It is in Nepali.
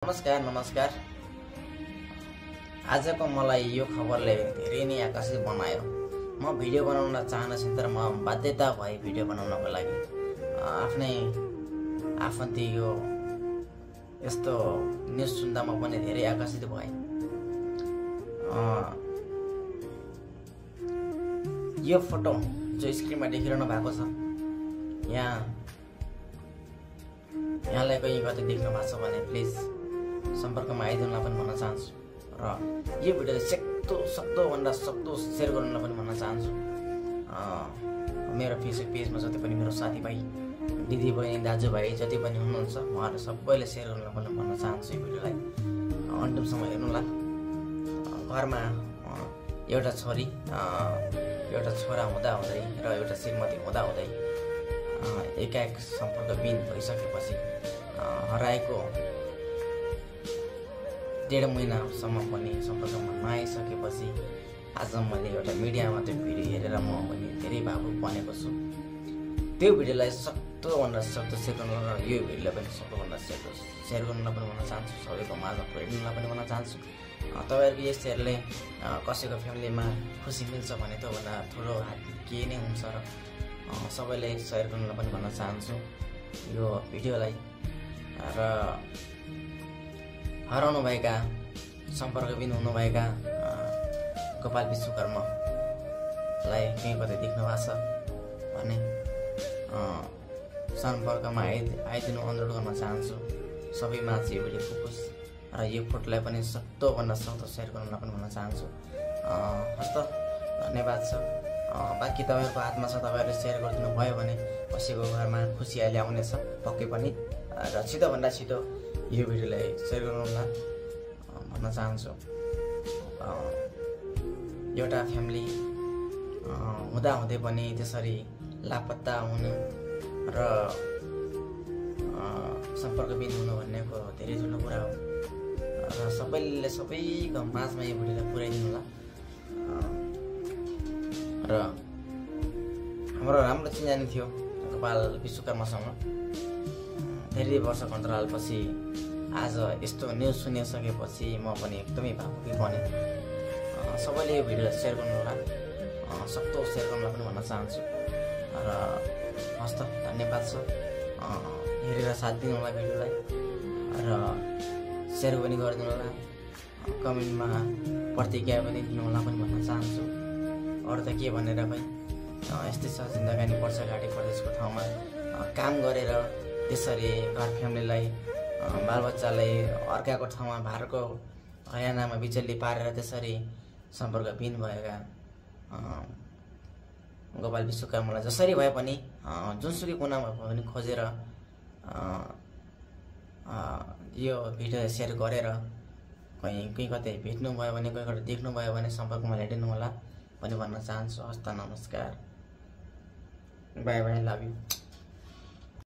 नमस्कार। आजको मलाई यो खबरले धेरै नै आकर्षित बनायो। म भिडियो बनाउन चाहन्छु तर म बाध्यता भए भिडियो बनाउनको लागि आफ्नै आफन्तीको यस्तो न्युज सुन्दा म पनि धेरै आकर्षित भए। यो फोटो जो स्क्रिनमा देखिरहनु भएको छ यहाँलाई कहीँ कतै देख्नु भएको छ भने प्लिज सम्पर्कमा आइदिनुलाई पनि भन्न चाहन्छु र यो भिडियोले सक्दोभन्दा सक्दो सेयर गर्नुलाई पनि भन्न चाहन्छु। मेरो फेसबुक पेजमा जति पनि मेरो साथीभाइ दिदी बहिनी दाजुभाइ जति पनि हुनुहुन्छ उहाँहरू सबैले सेयर गर्नुलाई पनि भन्न चाहन्छु। यो भिडियोलाई अन्तिमसम्म हेर्नुला। घरमा एउटा छोरी एउटा छोरा हुँदाहुँदै र एउटा श्रीमती हुँदाहुँदै एकाएक सम्पर्कविहीन भइसकेपछि हराएको 1.5 महिनासम्म पनि सम्पर्कमा नआइसकेपछि आज मैले एउटा मिडियामा त्यो भिडियो हेरेर म पनि धेरै भावुक बनेको छु। त्यो भिडियोलाई सक्दोभन्दा सक्दो सेयर गर्नु र यो भिडियोलाई पनि सक्दोभन्दा सेयर गर्नुलाई पनि भन्न चाहन्छु। सबैको माझमा पुर्याइदिनुलाई पनि भन्न चाहन्छु। तपाईँहरूको यस सेयरले कसैको फ्यामिलीमा खुसी मिल्छ भने त्योभन्दा ठुलो हात के नै हुन्छ र सबैले सेयर गर्नुलाई पनि भन्न चाहन्छु यो भिडियोलाई। र हराउनुभएका सम्पर्कविहीन हुनुभएका गोपाल विश्वकर्मालाई कहीँ कतै देख्नु भएको छ भने सम्पर्कमा आइदिनु अनुरोध गर्न चाहन्छु। सबैमा चाहिँ यो भिडियो फोकस र यो फोटोलाई पनि सक्दोभन्दा सक्दो सेयर गर्नुलाई पनि भन्न चाहन्छु। हस्त धन्यवाद छ। बाँकी तपाईँहरूको हातमा छ, तपाईँहरूले सेयर गरिदिनु भयो भने कसैको घरमा खुसियाली आउनेछ पक्कै पनि। र छिटोभन्दा छिटो यो भिडियोलाई सेयर गर्नुलाई भन्न चाहन्छु। एउटा फ्यामिली हुँदाहुँदै पनि त्यसरी लापत्ता हुनु र सम्पर्कविहीन हुनु भन्नेको धेरै ठुलो कुरा हो र सबैले सबैको माझमा यो भिडियोलाई पुर्याइदिनु होला। र हाम्रो राम्रो चिनानी थियो गोपाल विश्वकर्मासँग। धेरै वर्षको अन्तरालपछि आज यस्तो न्युज सुनिसकेपछि म पनि एकदमै भावुक बने। सबैले यो भिडियोलाई सेयर गर्नु होला, सक्दो सेयर गर्नुलाई पनि भन्न चाहन्छु। र हस्त धन्यवाद छ। हेरेर साथ दिनु होला भिडियोलाई र सेयर पनि गरिदिनु होला। कमेन्टमा प्रतिक्रिया पनि दिनु होला पनि भन्न चाहन्छु। अरू त के भनेर खै, यस्तै छ जिन्दगानी पर्छ घाँटी प्रदेशको ठाउँमा काम गरेर त्यसरी घर फ्यामिलीलाई बालबच्चालाई अर्काको ठाउँमा भारतको हरियानामा बिचल्ली पारेर त्यसरी सम्पर्कविहीन भएका गोपाल विश्वकर्मालाई जसरी भए पनि जुनसुकै कुनामा भए पनि खोजेर यो भिडियो सेयर गरेर कहीँ कतै भेट्नु भयो भने कहीँ कतै देख्नु भयो भने सम्पर्कमा ल्याइदिनु होला पनि भन्न चाहन्छु। हस्त नमस्कार, बाई बाई, लभ यू।